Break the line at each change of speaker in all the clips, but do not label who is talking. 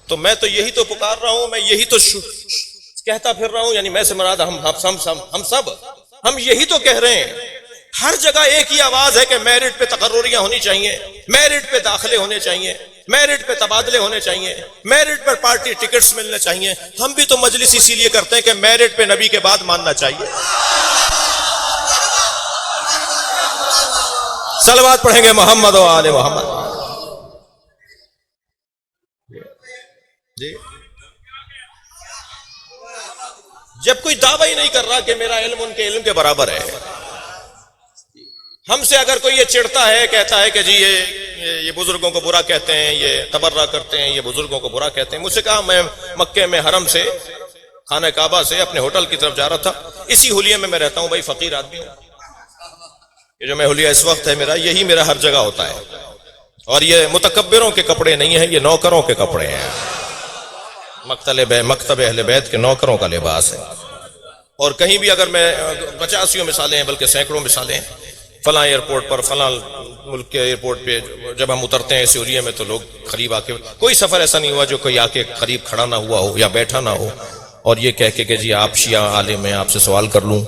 تو میں تو یہی تو پکار رہا ہوں، میں یہی تو کہتا پھر رہا ہوں، یعنی میں سے مراد ہم سب ہم یہی تو کہہ رہے ہیں۔ ہر جگہ ایک ہی آواز ہے کہ میرٹ پہ تقرریاں ہونی چاہیے، میرٹ پہ داخلے ہونے چاہیے، میرٹ پہ تبادلے ہونے چاہیے، میرٹ پر پارٹی ٹکٹس ملنے چاہیے۔ ہم بھی تو مجلس اسی لیے کرتے ہیں کہ میرٹ پہ نبی کے بعد ماننا چاہیے۔ صلوات پڑھیں گے محمد و آل محمد۔ جی جب کوئی دعویٰ ہی نہیں کر رہا کہ میرا علم ان کے علم کے برابر ہے، ہم سے اگر کوئی یہ چڑھتا ہے، کہتا ہے کہ جی یہ بزرگوں کو برا کہتے ہیں، یہ تبرہ کرتے ہیں، یہ بزرگوں کو برا کہتے ہیں، مجھ سے کہا میں مکے میں حرم سے خانہ کعبہ سے اپنے ہوٹل کی طرف جا رہا تھا، اسی حلیے میں رہتا ہوں، بھائی فقیر آدمی ہوں، یہ جو میں حلیہ اس وقت ہے میرا، یہی میرا ہر جگہ ہوتا ہے، اور یہ متکبروں کے کپڑے نہیں ہیں، یہ نوکروں کے کپڑے ہیں، مکتب اہل بیت کے نوکروں کا لباس ہے۔ اور کہیں بھی اگر میں 50 مثالیں ہیں بلکہ سینکڑوں مثالیں ہیں، فلاں ایئرپورٹ پر، فلاں ملک کے ایئرپورٹ پہ جب ہم اترتے ہیں سعودیہ میں تو لوگ قریب آ کے، کوئی سفر ایسا نہیں ہوا جو کوئی آ کے قریب کھڑا نہ ہوا ہو یا بیٹھا نہ ہو اور یہ کہہ کے کہ جی آپ شیعہ عالم ہیں، آپ سے سوال کر لوں۔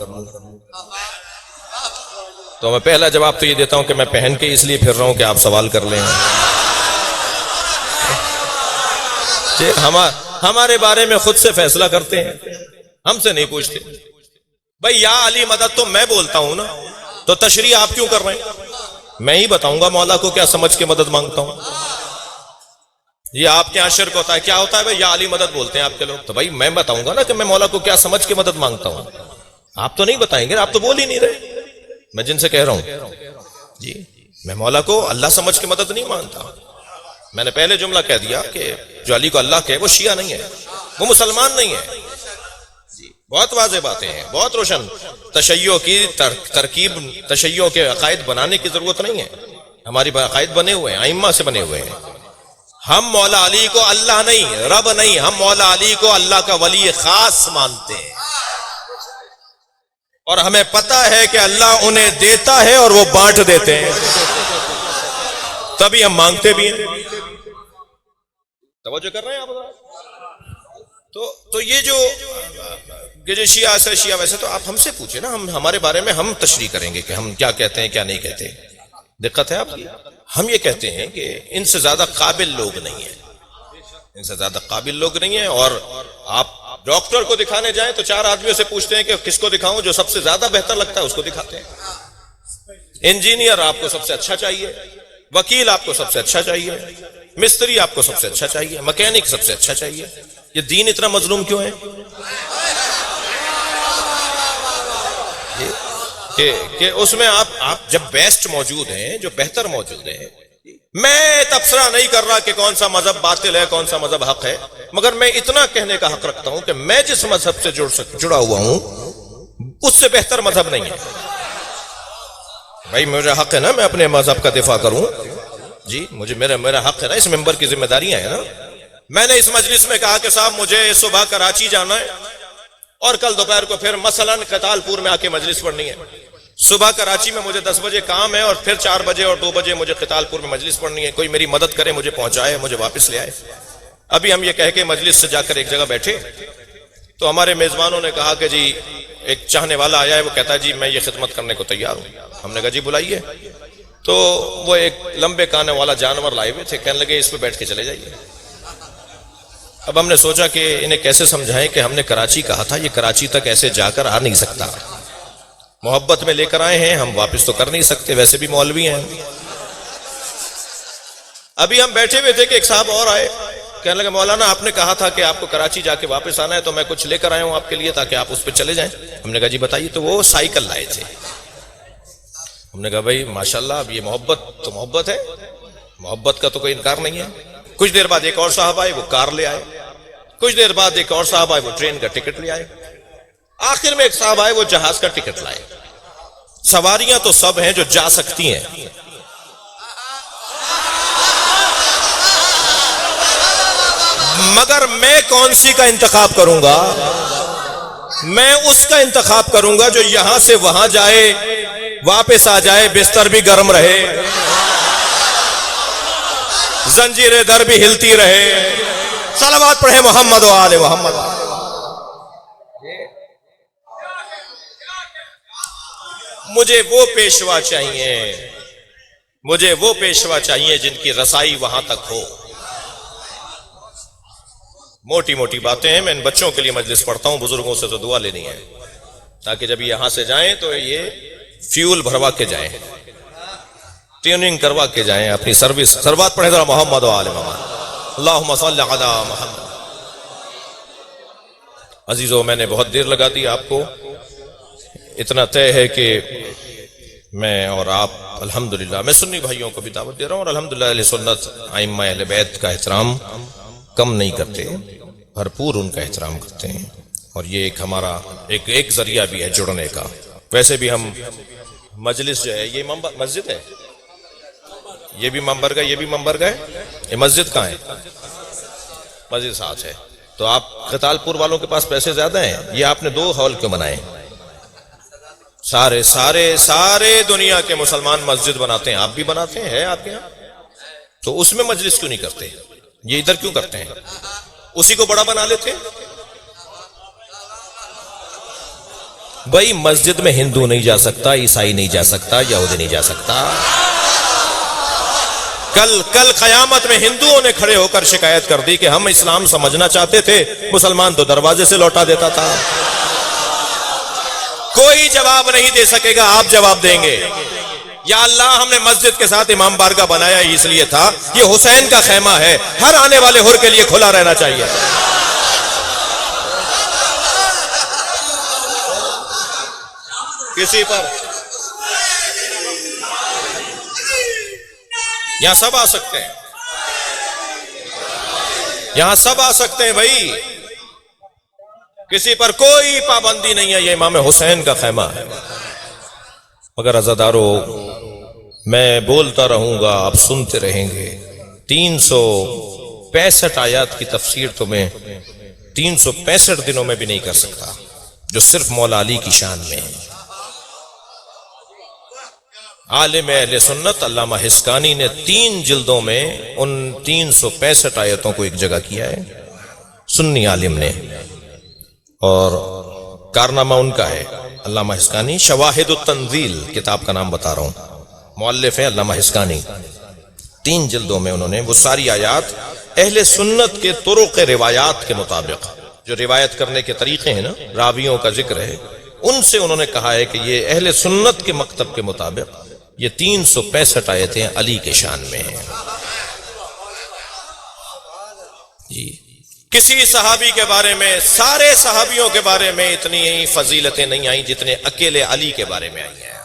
تو میں پہلا جواب تو یہ دیتا ہوں کہ میں پہن کے اس لیے پھر رہا ہوں کہ آپ سوال کر لیں۔ ہمارے بارے میں خود سے فیصلہ کرتے ہیں، ہم سے نہیں پوچھتے۔ بھائی یا علی مدد تو میں بولتا ہوں نا، تو تشریح آپ کیوں کر رہے ہیں؟ میں ہی بتاؤں گا مولا کو کیا سمجھ کے مدد مانگتا ہوں۔ یہ آپ کے یہاں شرک ہوتا ہے، کیا ہوتا ہے بھائی؟ یا علی مدد بولتے ہیں آپ کے لوگ، تو بھائی میں بتاؤں گا نا کہ میں مولا کو کیا سمجھ کے مدد مانگتا ہوں۔ آپ تو نہیں بتائیں گے، آپ تو بول ہی نہیں رہے۔ میں جن سے کہہ رہا ہوں جی میں مولا کو اللہ سمجھ کے مدد نہیں مانگتا۔ میں نے پہلے جملہ کہہ دیا کہ جو علی کو اللہ کہے وہ شیعہ نہیں ہے، وہ مسلمان نہیں ہے۔ بہت واضح باتیں ہیں، بہت روشن۔ تشیع کی ترکیب، تشیع کے عقائد بنانے کی ضرورت نہیں ہے، ہماری عقائد بنے ہوئے ہیں، ائمہ سے بنے ہوئے ہیں۔ ہم مولا علی کو اللہ نہیں، رب نہیں، ہم مولا علی کو اللہ کا ولی خاص مانتے ہیں، اور ہمیں پتہ ہے کہ اللہ انہیں دیتا ہے اور وہ بانٹ دیتے ہیں، تبھی ہم مانگتے بھی ہیں۔ توجہ کر رہے ہیں آپ؟ تو یہ جو شیعہ سے شیعہ ویسے تو آپ ہم سے پوچھیں نا، ہم ہمارے بارے میں ہم تشریح کریں گے کہ ہم کیا کہتے ہیں کیا نہیں کہتے۔ دقت ہے آپ کی؟ ہم یہ کہتے ہیں کہ ان سے زیادہ قابل لوگ نہیں ہیں، ان سے زیادہ قابل لوگ نہیں ہیں۔ اور آپ ڈاکٹر کو دکھانے جائیں تو 4 آدمیوں سے پوچھتے ہیں کہ کس کو دکھاؤں، جو سب سے زیادہ بہتر لگتا ہے اس کو دکھاتے ہیں۔ انجینئر آپ کو سب سے اچھا چاہیے، وکیل آپ کو سب سے اچھا چاہیے، مستری آپ کو سب سے اچھا چاہیے، مکینک سب سے اچھا چاہیے۔ یہ دین اتنا مظلوم کیوں ہے کہ اس میں آپ جب بیسٹ موجود ہیں، جو بہتر موجود ہیں۔ میں تبصرہ نہیں کر رہا کہ کون سا مذہب باطل ہے کون سا مذہب حق ہے، مگر میں اتنا کہنے کا حق رکھتا ہوں کہ میں جس مذہب سے جڑا ہوا ہوں اس سے بہتر مذہب نہیں ہے۔ بھائی مجھے حق ہے نا میں اپنے مذہب کا دفاع کروں، جی مجھے میرا حق ہے نا، اس ممبر کی ذمہ داریاں ہیں نا۔ میں نے اس مجلس میں کہا کہ صاحب مجھے صبح کراچی جانا ہے اور کل دوپہر کو پھر مثلاً قتال پور میں آ کے مجلس پڑھنی ہے۔ صبح کراچی میں مجھے 10 بجے کام ہے اور پھر 4 بجے اور 2 بجے مجھے قتال پور میں مجلس پڑھنی ہے، کوئی میری مدد کرے، مجھے پہنچائے، مجھے واپس لے آئے۔ ابھی ہم یہ کہہ کے مجلس سے جا کر ایک جگہ بیٹھے تو ہمارے میزبانوں نے کہا کہ جی ایک چاہنے والا آیا ہے، وہ کہتا ہے جی میں یہ خدمت کرنے کو تیار ہوں۔ ہم نے کہا جی بلائیے۔ تو وہ ایک لمبے کانے والا جانور لائے ہوئے تھے، کہنے لگے اس پہ بیٹھ کے چلے جائیے۔ اب ہم نے سوچا کہ انہیں کیسے سمجھائیں کہ ہم نے کراچی کہا تھا، یہ کراچی تک ایسے جا کر آ نہیں سکتا، محبت میں لے کر آئے ہیں، ہم واپس تو کر نہیں سکتے، ویسے بھی مولوی ہیں۔ ابھی ہم بیٹھے ہوئے تھے کہ ایک صاحب اور آئے، کہنے لگے مولانا آپ نے کہا تھا کہ آپ کو کراچی جا کے واپس آنا ہے، تو میں کچھ لے کر آیا ہوں آپ کے لیے تاکہ آپ اس پہ چلے جائیں۔ ہم نے کہا جی بتائیے۔ تو وہ سائیکل لائے تھے۔ ہم نے کہا بھائی ماشاءاللہ، اب یہ محبت تو محبت ہے، محبت کا تو کوئی انکار نہیں ہے۔ کچھ دیر بعد ایک اور صاحب آئے، وہ کار لے آئے۔ کچھ دیر بعد ایک اور صاحب آئے، وہ ٹرین کا ٹکٹ لے آئے۔ آخر میں ایک صاحب آئے، وہ جہاز کا ٹکٹ لائے۔ سواریاں تو سب ہیں جو جا سکتی ہیں، مگر میں کون سی کا انتخاب کروں گا؟ میں اس کا انتخاب کروں گا جو یہاں سے وہاں جائے، واپس آ جائے، بستر بھی گرم رہے، زنجیر در بھی ہلتی رہے، صلوات پڑھیں محمد و آل محمد. مجھے وہ پیشوا چاہیے، مجھے وہ پیشوا چاہیے جن کی رسائی وہاں تک ہو. موٹی موٹی باتیں ہیں، میں ان بچوں کے لیے مجلس پڑھتا ہوں، بزرگوں سے تو دعا لینی ہے تاکہ جب یہاں سے جائیں تو یہ فیول بھروا کے جائیں، ٹیوننگ کروا کے جائیں اپنی سروس. صلوات پڑھیں ذرا محمد و آل محمد. اللہم صلی علی محمد. عزیزو، میں نے بہت دیر لگا دی آپ کو. اتنا طے ہے کہ میں اور آپ الحمدللہ، میں سنی بھائیوں کو بھی دعوت دے رہا ہوں، اور الحمدللہ اہل سنت ائمہ اہل بیت کا احترام کم نہیں کرتے، بھرپور ان کا احترام کرتے ہیں، اور یہ ایک ہمارا ایک ذریعہ بھی ہے جڑنے کا. ویسے بھی ہم مجلس جو ہے، یہ مسجد ہے، یہ بھی منبر کا، یہ بھی منبر کا ہے. یہ مسجد کہاں ہے؟ مسجد ساتھ ہے. تو آپ قتال پور والوں کے پاس پیسے زیادہ ہیں، یہ آپ نے 2 ہال کیوں بنائے؟ سارے سارے سارے دنیا کے مسلمان مسجد بناتے ہیں، آپ بھی بناتے ہیں، ہے آپ کے یہاں، تو اس میں مجلس کیوں نہیں کرتے؟ یہ ادھر کیوں کرتے ہیں؟ اسی کو بڑا بنا لیتے. بھائی مسجد میں ہندو نہیں جا سکتا، عیسائی نہیں جا سکتا، یہودی نہیں جا سکتا. کل قیامت میں ہندوؤں نے کھڑے ہو کر شکایت کر دی کہ ہم اسلام سمجھنا چاہتے تھے، مسلمان تو دروازے سے لوٹا دیتا تھا. کوئی جواب نہیں دے سکے گا، آپ جواب دیں گے. یا اللہ، ہم نے مسجد کے ساتھ امام بارگاہ بنایا ہی اس لیے تھا، یہ حسین کا خیمہ ہے، ہر آنے والے حر کے لیے کھلا رہنا چاہیے. کسی پر یہاں سب آ سکتے ہیں، یہاں سب آ سکتے ہیں بھائی، کسی پر کوئی پابندی نہیں ہے. یہ امام حسین کا خیمہ ہے. مگر عزادارو، میں بولتا رہوں گا، آپ سنتے رہیں گے. 365 آیات کی تفسیر تو میں 365 دنوں میں بھی نہیں کر سکتا، جو صرف مولا علی کی شان میں ہے. عالم اہل سنت علامہ حسکانی نے 3 جلدوں میں ان 365 آیتوں کو ایک جگہ کیا ہے، سنی عالم نے، اور کارنامہ ان کا ہے. علامہ حسکانی شواہد التنزیل کتاب کا نام بتا رہا ہوں، مؤلف ہیں علامہ حسکانی. 3 جلدوں میں انہوں نے وہ ساری آیات اہل سنت کے طرق روایات کے مطابق، جو روایت کرنے کے طریقے ہیں نا، راویوں کا ذکر ہے، ان سے انہوں نے کہا ہے کہ یہ اہل سنت کے مکتب کے مطابق یہ 365 آیتیں علی کے شان میں ہیں. جی، کسی صحابی کے بارے میں، سارے صحابیوں کے بارے میں اتنی فضیلتیں نہیں آئیں جتنے اکیلے علی کے بارے میں آئی ہیں.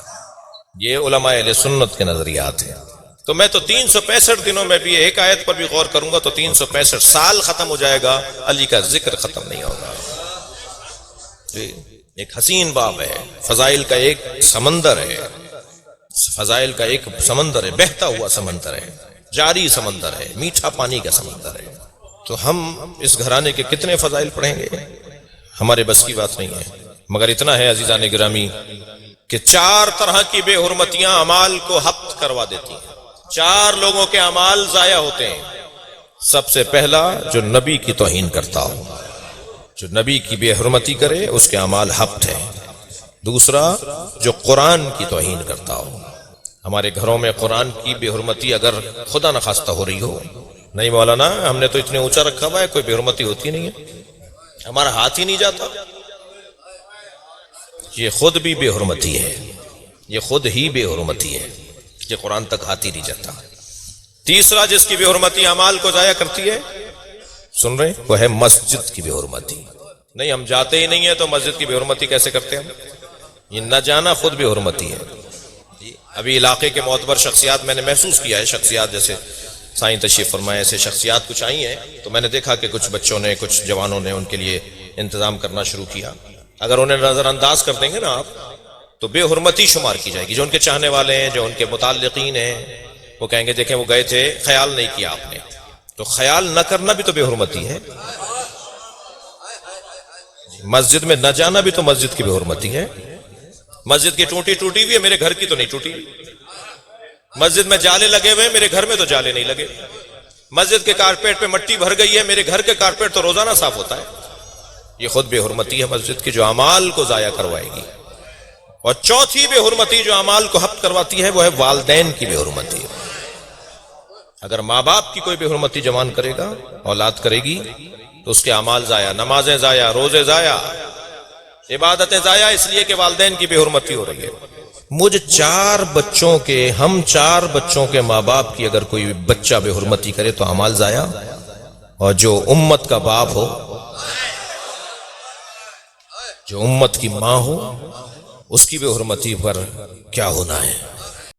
یہ علماء اہل سنت کے نظریات ہیں. تو میں تو 365 دنوں میں بھی ایک آیت پر بھی غور کروں گا تو 365 سال ختم ہو جائے گا، علی کا ذکر ختم نہیں ہوگا. جی، ایک حسین باب ہے، فضائل کا ایک سمندر ہے، فضائل کا ایک سمندر ہے، بہتا ہوا سمندر ہے، جاری سمندر ہے، میٹھا پانی کا سمندر ہے. تو ہم اس گھرانے کے کتنے فضائل پڑھیں گے، ہمارے بس کی بات نہیں ہے. مگر اتنا ہے عزیزان گرامی کہ 4 طرح کی بے حرمتیاں اعمال کو حبط کروا دیتی ہیں. 4 لوگوں کے اعمال ضائع ہوتے ہیں. سب سے پہلا، جو نبی کی توہین کرتا ہو، جو نبی کی بے حرمتی کرے اس کے اعمال حبط ہیں. دوسرا، جو قرآن کی توہین کرتا ہو. ہمارے گھروں میں قرآن کی بے حرمتی اگر خدا نخواستہ ہو رہی ہو، نہیں مولانا ہم نے تو اتنے اونچا رکھا ہوا ہے، کوئی بے حرمتی ہوتی نہیں ہے، ہمارا ہاتھ ہی نہیں جاتا، یہ خود بھی بے حرمتی ہے، یہ خود ہی بے حرمتی ہے، یہ قرآن تک ہاتھ ہی نہیں جاتا. تیسرا، جس کی بے حرمتی اعمال کو ضائع کرتی ہے، سن رہے ہیں، وہ ہے مسجد کی بے حرمتی. نہیں، ہم جاتے ہی نہیں ہیں تو مسجد کی بے حرمتی کیسے کرتے ہیں ہم؟ یہ نہ جانا خود بے حرمتی ہے. ابھی علاقے کے معتبر شخصیات میں نے محسوس کیا ہے، شخصیات جیسے سائیں تشریف فرمائے، ایسے شخصیات کچھ آئی ہیں تو میں نے دیکھا کہ کچھ بچوں نے، کچھ جوانوں نے ان کے لیے انتظام کرنا شروع کیا. اگر انہیں نظر انداز کر دیں گے نا آپ تو بے حرمتی شمار کی جائے گی. جو ان کے چاہنے والے ہیں، جو ان کے متعلقین ہیں، وہ کہیں گے دیکھیں وہ گئے تھے، خیال نہیں کیا آپ نے. تو خیال نہ کرنا بھی تو بے حرمتی ہے. مسجد میں نہ جانا بھی تو مسجد کی بے حرمتی ہے. مسجد کی ٹوٹی ٹوٹی ہوئی ہے، میرے گھر کی تو نہیں ٹوٹی. مسجد میں جالے لگے ہوئے ہیں، میرے گھر میں تو جالے نہیں لگے. مسجد کے کارپیٹ پہ مٹی بھر گئی ہے، میرے گھر کے کارپیٹ تو روزانہ صاف ہوتا ہے. یہ خود بے حرمتی ہے مسجد کی جو اعمال کو ضائع کروائے گی. اور چوتھی بے حرمتی جو اعمال کو حبط کرواتی ہے وہ ہے والدین کی بے حرمتی. اگر ماں باپ کی کوئی بے حرمتی جوان کرے گا، اولاد کرے گی، تو اس کے اعمال ضائع، نمازیں ضائع، روزے ضائع، عبادتیں ضائع، اس لیے کہ والدین کی بے حرمتی ہو رہی ہے. مجھ ہم چار بچوں کے ماں باپ کی اگر کوئی بچہ بے حرمتی کرے تو اعمال ضائع. اور جو امت کا باپ ہو، جو امت کی ماں ہو، اس کی بے حرمتی پر کیا ہونا ہے.